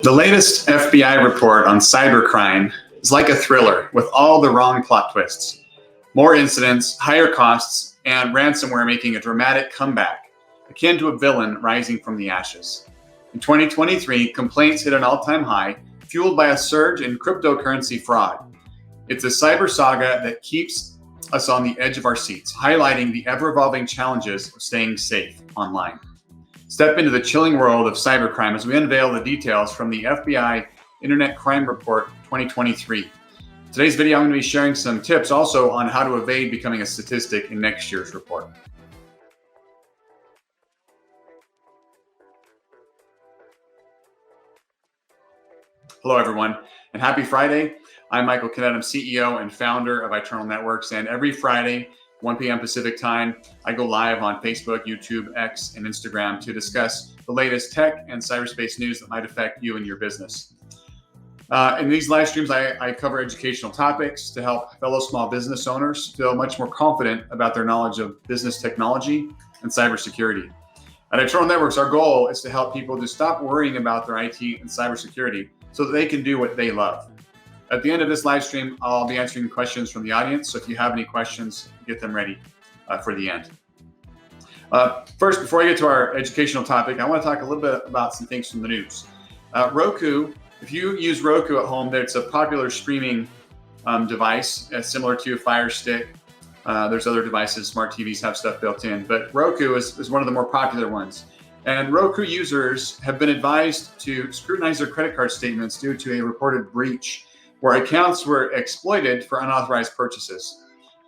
The latest FBI report on cybercrime is like a thriller with all the wrong plot twists. More incidents, higher costs, and ransomware making a dramatic comeback, akin to a villain rising from the ashes. In 2023, complaints hit an all-time high, fueled by a surge in cryptocurrency fraud. It's a cyber saga that keeps us on the edge of our seats, highlighting the ever-evolving challenges of staying safe online. Step into the chilling world of cybercrime as we unveil the details from the FBI Internet Crime Report 2023. In today's video, I'm going to be sharing some tips also on how to evade becoming a statistic in next year's report. Hello, everyone, and happy Friday. I'm Michael Cadet. I'm CEO and founder of Eternal Networks, and every Friday, 1 p.m. Pacific time, I go live on Facebook, YouTube, X, and Instagram to discuss the latest tech and cyberspace news that might affect you and your business. In these live streams, I cover educational topics to help fellow small business owners feel much more confident about their knowledge of business technology and cybersecurity. At Eternal Networks, our goal is to help people to stop worrying about their IT and cybersecurity so that they can do what they love. At the end of this live stream, I'll be answering questions from the audience. So if you have any questions, get them ready for the end. First, before I get to our educational topic, I want to talk a little bit about some things from the news. Roku, if you use Roku at home, it's a popular streaming device, similar to a Fire Stick. There's other devices, smart TVs have stuff built in, but Roku is one of the more popular ones. And Roku users have been advised to scrutinize their credit card statements due to a reported breach where accounts were exploited for unauthorized purchases.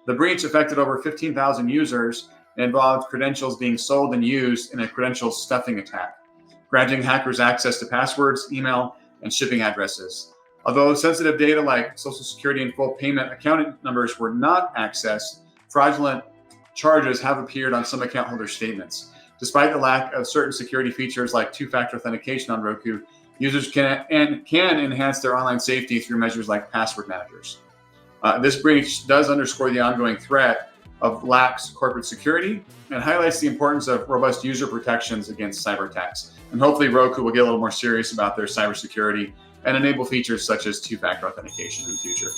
The breach affected over 15,000 users and involved credentials being sold and used in a credential stuffing attack, granting hackers access to passwords, email, and shipping addresses. Although sensitive data like Social Security and full payment account numbers were not accessed, fraudulent charges have appeared on some account holder statements. Despite the lack of certain security features like two-factor authentication on Roku, users can enhance their online safety through measures like password managers. This breach does underscore the ongoing threat of lax corporate security and highlights the importance of robust user protections against cyber attacks. And hopefully Roku will get a little more serious about their cybersecurity and enable features such as two-factor authentication in the future.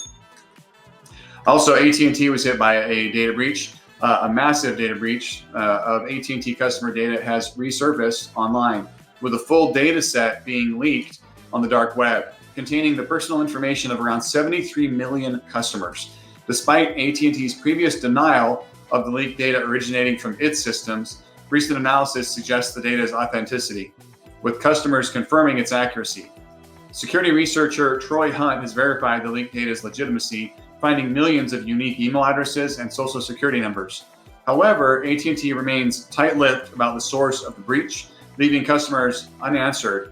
Also, AT&T was hit by a data breach. A massive data breach of AT&T customer data has resurfaced online, with a full data set being leaked on the dark web, containing the personal information of around 73 million customers. Despite AT&T's previous denial of the leaked data originating from its systems, recent analysis suggests the data's authenticity, with customers confirming its accuracy. Security researcher Troy Hunt has verified the leaked data's legitimacy, finding millions of unique email addresses and social security numbers. However, AT&T remains tight-lipped about the source of the breach, leaving customers unanswered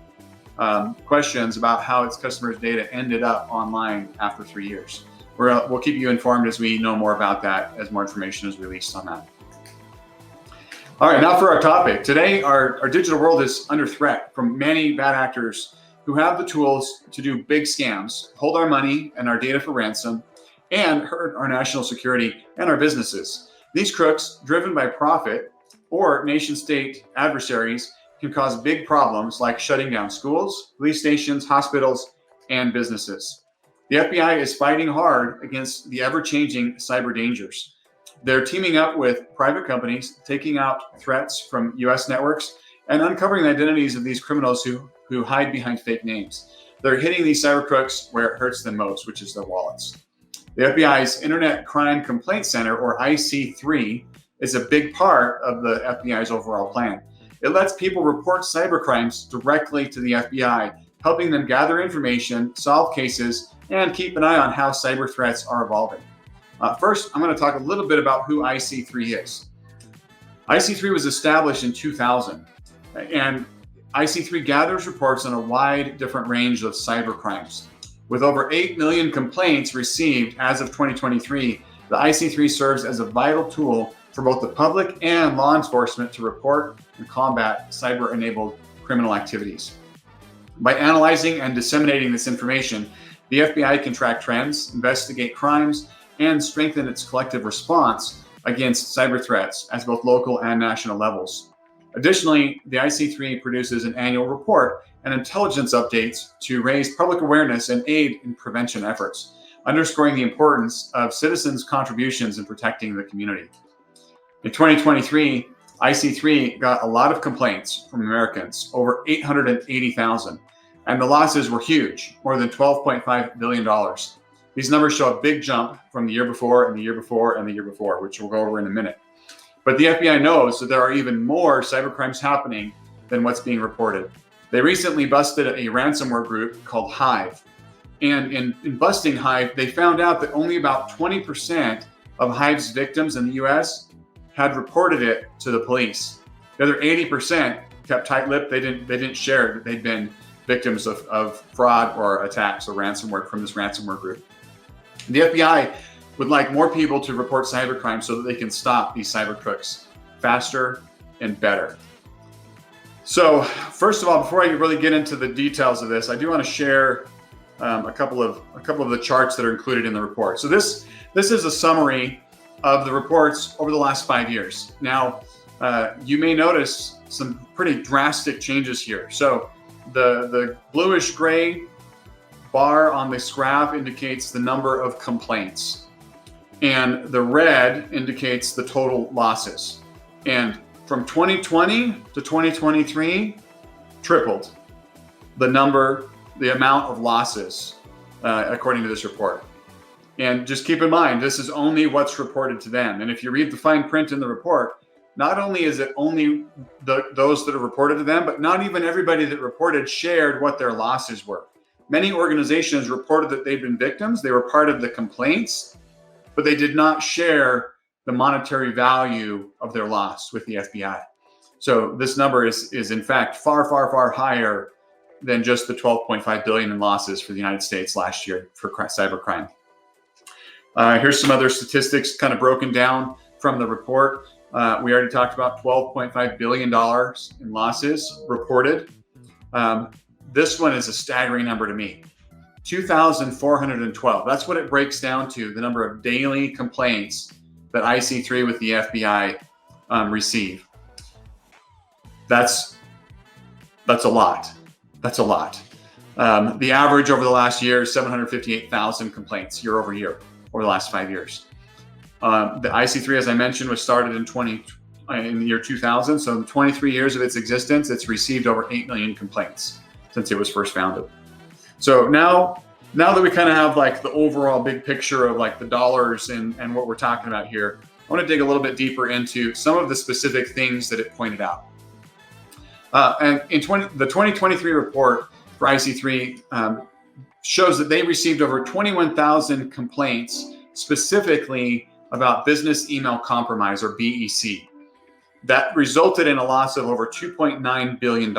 questions about how its customers' data ended up online after 3 years. We'll keep you informed as we know more about that, as more information is released on that. All right, now for our topic. Today, our digital world is under threat from many bad actors who have the tools to do big scams, hold our money and our data for ransom, and hurt our national security and our businesses. These crooks, driven by profit or nation-state adversaries, can cause big problems like shutting down schools, police stations, hospitals, and businesses. The FBI is fighting hard against the ever-changing cyber dangers. They're teaming up with private companies, taking out threats from U.S. networks, and uncovering the identities of these criminals who hide behind fake names. They're hitting these cyber crooks where it hurts them most, which is their wallets. The FBI's Internet Crime Complaint Center, or IC3, is a big part of the FBI's overall plan. It lets people report cybercrimes directly to the FBI, helping them gather information, solve cases, and keep an eye on how cyber threats are evolving. First, I'm going to talk a little bit about who IC3 is. IC3 was established in 2000, and IC3 gathers reports on a wide different range of cybercrimes. With over 8 million complaints received as of 2023, the IC3 serves as a vital tool for both the public and law enforcement to report and combat cyber-enabled criminal activities. By analyzing and disseminating this information, the FBI can track trends, investigate crimes, and strengthen its collective response against cyber threats at both local and national levels. Additionally, the IC3 produces an annual report and intelligence updates to raise public awareness and aid in prevention efforts, underscoring the importance of citizens' contributions in protecting the community. In 2023, IC3 got a lot of complaints from Americans, over 880,000, and the losses were huge, more than $12.5 billion. These numbers show a big jump from the year before and the year before and the year before, which we'll go over in a minute. But the FBI knows that there are even more cybercrimes happening than what's being reported. They recently busted a ransomware group called Hive. And in busting Hive, they found out that only about 20% of Hive's victims in the US had reported it to the police. The other 80% kept tight-lipped. They didn't share that they'd been victims of fraud or attacks or ransomware from this ransomware group. The FBI would like more people to report cybercrime so that they can stop these cyber crooks faster and better. So first of all, before I really get into the details of this, I do want to share a couple of the charts that are included in the report. So this is a summary of the reports over the last 5 years. Now, you may notice some pretty drastic changes here. So the bluish gray bar on this graph indicates the number of complaints, and the red indicates the total losses. And from 2020 to 2023, tripled the amount of losses, according to this report. And just keep in mind, this is only what's reported to them. And if you read the fine print in the report, not only is it only those that are reported to them, but not even everybody that reported shared what their losses were. Many organizations reported that they'd been victims. They were part of the complaints, but they did not share the monetary value of their loss with the FBI. So this number is in fact far, far, far higher than just the 12.5 billion in losses for the United States last year for cybercrime. Here's some other statistics kind of broken down from the report. We already talked about $12.5 billion in losses reported. This one is a staggering number to me. 2,412. That's what it breaks down to, the number of daily complaints that IC3 with the FBI receive. That's a lot. That's a lot. The average over the last year is 758,000 complaints year over year over the last 5 years. The IC3, as I mentioned, was started in the year 2000. So in 23 years of its existence, it's received over 8 million complaints since it was first founded. So now that we kind of have like the overall big picture of like the dollars and what we're talking about here, I want to dig a little bit deeper into some of the specific things that it pointed out. And in the 2023 report for IC3 shows that they received over 21,000 complaints specifically about business email compromise, or BEC. That resulted in a loss of over $2.9 billion.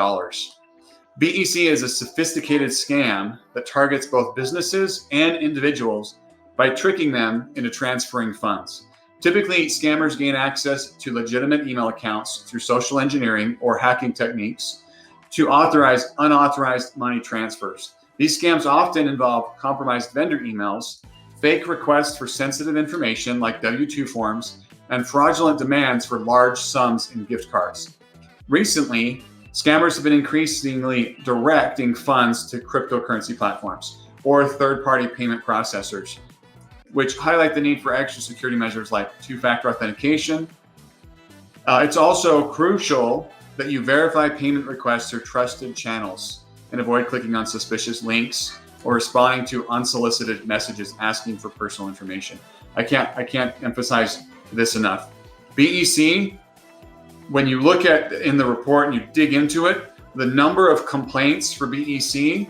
BEC is a sophisticated scam that targets both businesses and individuals by tricking them into transferring funds. Typically, scammers gain access to legitimate email accounts through social engineering or hacking techniques to authorize unauthorized money transfers. These scams often involve compromised vendor emails, fake requests for sensitive information like W-2 forms, and fraudulent demands for large sums in gift cards. Recently, scammers have been increasingly directing funds to cryptocurrency platforms or third-party payment processors, which highlight the need for extra security measures like two-factor authentication. It's also crucial that you verify payment requests through trusted channels and avoid clicking on suspicious links or responding to unsolicited messages asking for personal information. I can't emphasize this enough. BEC, when you look at in the report and you dig into it, the number of complaints for BEC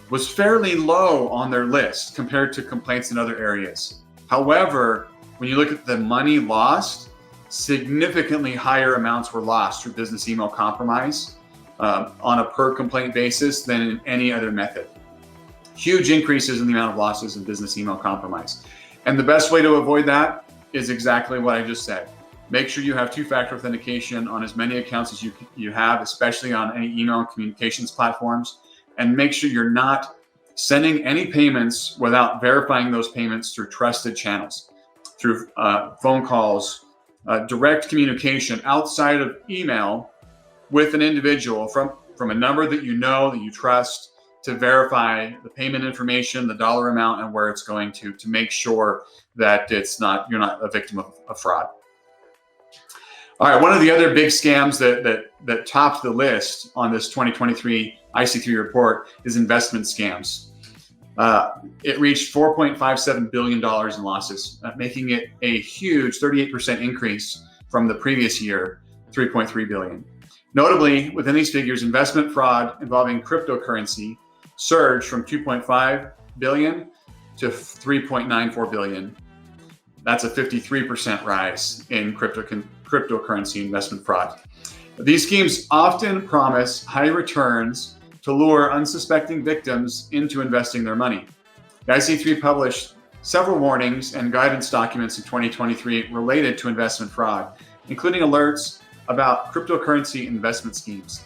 was fairly low on their list compared to complaints in other areas. However, when you look at the money lost, significantly higher amounts were lost through business email compromise on a per complaint basis than in any other method. Huge increases in the amount of losses in business email compromise. And the best way to avoid that is exactly what I just said. Make sure you have two-factor authentication on as many accounts as you have, especially on any email and communications platforms. And make sure you're not sending any payments without verifying those payments through trusted channels, through phone calls, direct communication outside of email with an individual from from a number that you know, that you trust, to verify the payment information, the dollar amount, and where it's going to make sure that you're not a victim of fraud. All right, one of the other big scams that topped the list on this 2023 IC3 report is investment scams. It reached $4.57 billion in losses, making it a huge 38% increase from the previous year, $3.3 billion. Notably, within these figures, investment fraud involving cryptocurrency surged from $2.5 billion to $3.94 billion. That's a 53% rise in cryptocurrency investment fraud. These schemes often promise high returns to lure unsuspecting victims into investing their money. The IC3 published several warnings and guidance documents in 2023 related to investment fraud, including alerts about cryptocurrency investment schemes,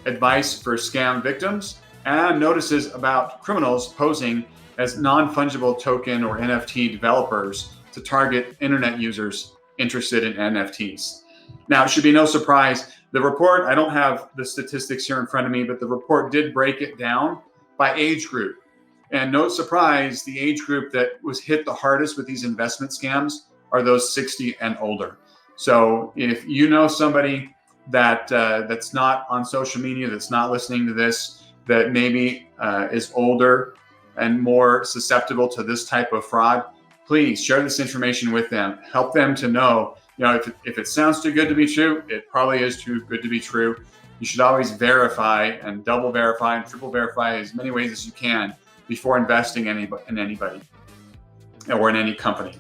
advice for scam victims, and notices about criminals posing as non-fungible token or NFT developers to target internet users interested in NFTs. Now, it should be no surprise, the report, I don't have the statistics here in front of me, but the report did break it down by age group. And no surprise, the age group that was hit the hardest with these investment scams are those 60 and older. So if you know somebody that's not on social media, that's not listening to this, that maybe is older and more susceptible to this type of fraud, please share this information with them. Help them to know, if it sounds too good to be true, it probably is too good to be true. You should always verify and double verify and triple verify as many ways as you can before investing in anybody or in any company.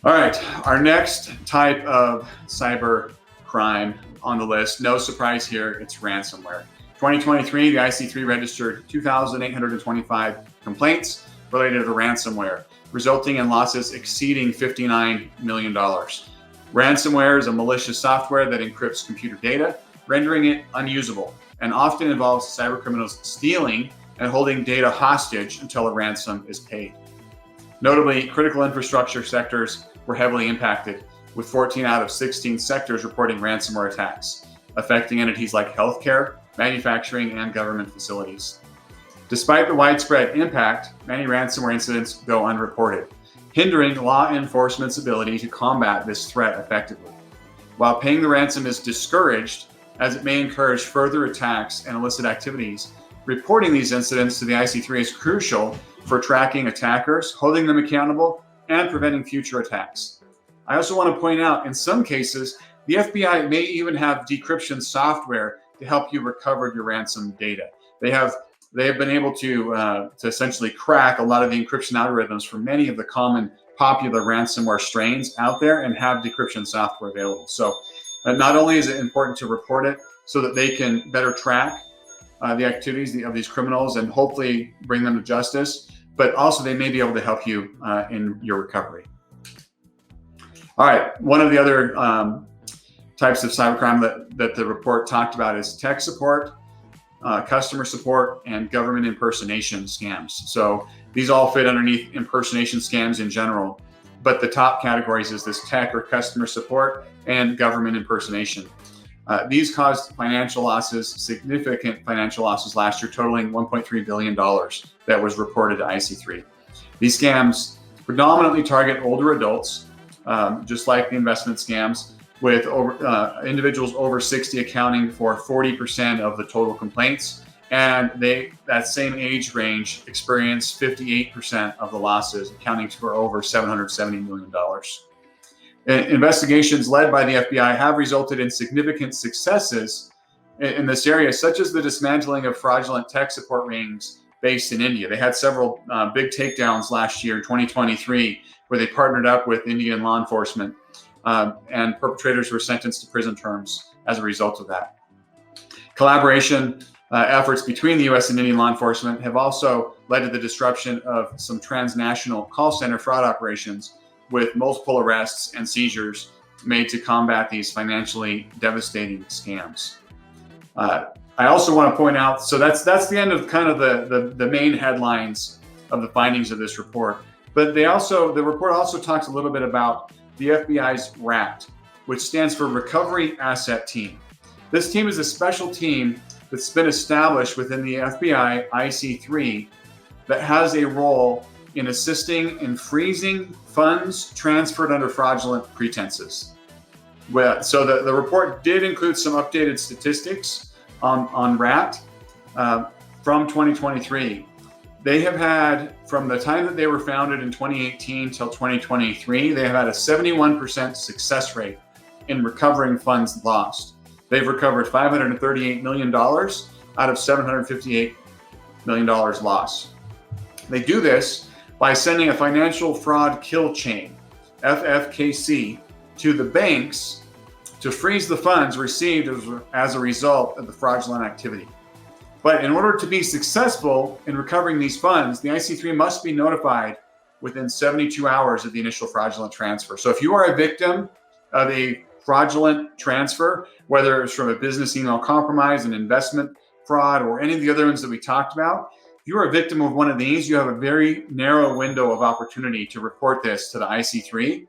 All right, our next type of cyber crime on the list, no surprise here, it's ransomware. 2023, the IC3 registered 2,825 complaints related to ransomware, resulting in losses exceeding $59 million. Ransomware is a malicious software that encrypts computer data, rendering it unusable, and often involves cybercriminals stealing and holding data hostage until a ransom is paid. Notably, critical infrastructure sectors were heavily impacted, with 14 out of 16 sectors reporting ransomware attacks, affecting entities like healthcare, manufacturing, and government facilities. Despite the widespread impact, many ransomware incidents go unreported, hindering law enforcement's ability to combat this threat effectively. While paying the ransom is discouraged, as it may encourage further attacks and illicit activities, reporting these incidents to the IC3 is crucial for tracking attackers, holding them accountable, and preventing future attacks. I also want to point out, in some cases, the FBI may even have decryption software to help you recover your ransom data. They have been able to essentially crack a lot of the encryption algorithms for many of the common popular ransomware strains out there and have decryption software available. So not only is it important to report it so that they can better track the activities of these criminals and hopefully bring them to justice, but also they may be able to help you in your recovery. All right, one of the other types of cybercrime that the report talked about is tech support, customer support, and government impersonation scams. So these all fit underneath impersonation scams in general, but the top categories is this tech or customer support and government impersonation. These caused financial losses, significant financial losses last year, totaling $1.3 billion that was reported to IC3. These scams predominantly target older adults, just like the investment scams, with individuals over 60 accounting for 40% of the total complaints. And that same age range experienced 58% of the losses, accounting for over $770 million. Investigations led by the FBI have resulted in significant successes in this area, such as the dismantling of fraudulent tech support rings based in India. They had several big takedowns last year, 2023, where they partnered up with Indian law enforcement, and perpetrators were sentenced to prison terms as a result of that. Collaboration efforts between the U.S. and Indian law enforcement have also led to the disruption of some transnational call center fraud operations, with multiple arrests and seizures made to combat these financially devastating scams. I also want to point out, so that's the end of kind of the main headlines of the findings of this report. But the report also talks a little bit about the FBI's RAT, which stands for Recovery Asset Team. This team is a special team that's been established within the FBI IC3 that has a role in assisting in freezing funds transferred under fraudulent pretenses. Well, so the report did include some updated statistics on RAT from 2023. They have had, from the time that they were founded in 2018 till 2023, they have had a 71% success rate in recovering funds lost. They've recovered $538 million out of $758 million lost. They do this by sending a financial fraud kill chain, FFKC, to the banks to freeze the funds received as a result of the fraudulent activity. But in order to be successful in recovering these funds, the IC3 must be notified within 72 hours of the initial fraudulent transfer. So if you are a victim of a fraudulent transfer, whether it's from a business email compromise, an investment fraud, or any of the other ones that we talked about, if you are a victim of one of these, you have a very narrow window of opportunity to report this to the IC3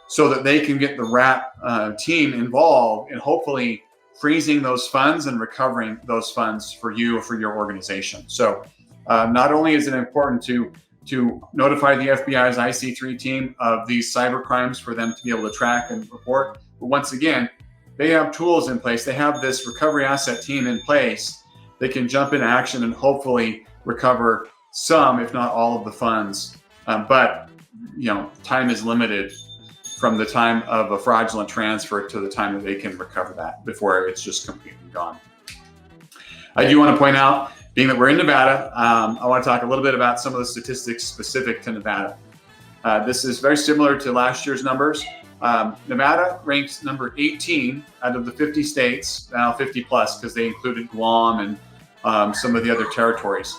so that they can get the RAT team involved in hopefully freezing those funds and recovering those funds for you or for your organization. So not only is it important to notify the FBI's IC3 team of these cyber crimes for them to be able to track and report, but once again, they have tools in place. They have this recovery asset team in place. They can jump into action and hopefully recover some, if not all, of the funds. But time is limited from the time of a fraudulent transfer to the time that they can recover that before it's just completely gone. I do want to point out, being that we're in Nevada, I want to talk a little bit about some of the statistics specific to Nevada. This is very similar to last year's numbers. Nevada ranks number 18 out of the 50 states, now 50 plus, because they included Guam and some of the other territories.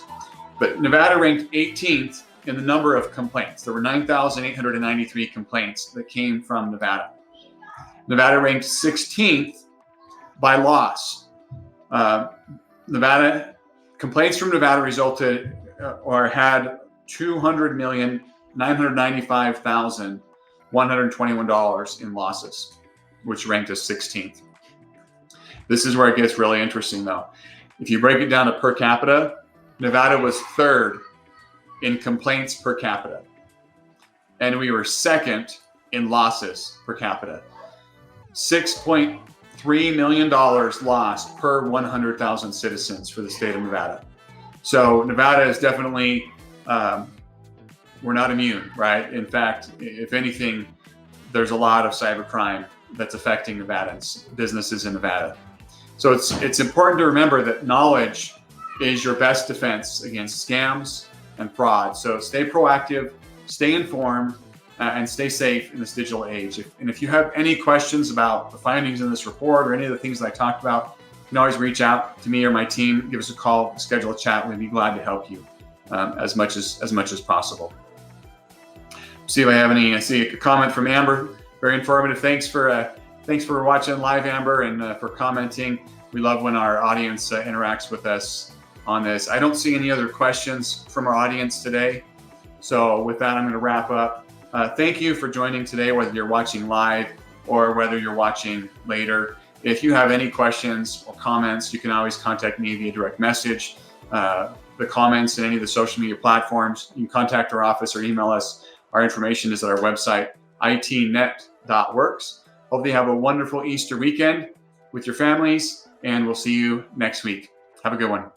But Nevada ranked 18th in the number of complaints. There were 9,893 complaints that came from Nevada. Nevada ranked 16th by loss. Complaints from Nevada resulted or had $200,995,121 in losses, which ranked us 16th. This is where it gets really interesting, though. If you break it down to per capita, Nevada was third in complaints per capita, and we were second in losses per capita. $6.3 million lost per 100,000 citizens for the state of Nevada. So Nevada is definitely, we're not immune, right? In fact, if anything, there's a lot of cybercrime that's affecting Nevadans, businesses in Nevada. So it's important to remember that knowledge is your best defense against scams and fraud. So stay proactive, stay informed, and stay safe in this digital age. If you have any questions about the findings in this report or any of the things that I talked about, you can always reach out to me or my team, give us a call, schedule a chat. We'd be glad to help you as much as possible. See if I have any. I see a comment from Amber. Very informative. Thanks for watching live, Amber, and for commenting. We love when our audience interacts with us on this. I don't see any other questions from our audience today. So with that, I'm going to wrap up. Thank you for joining today, whether you're watching live or whether you're watching later. If you have any questions or comments, you can always contact me via direct message. The comments in any of the social media platforms, you can contact our office or email us. Our information is at our website, itnet.works. Hope you have a wonderful Easter weekend with your families, and we'll see you next week. Have a good one.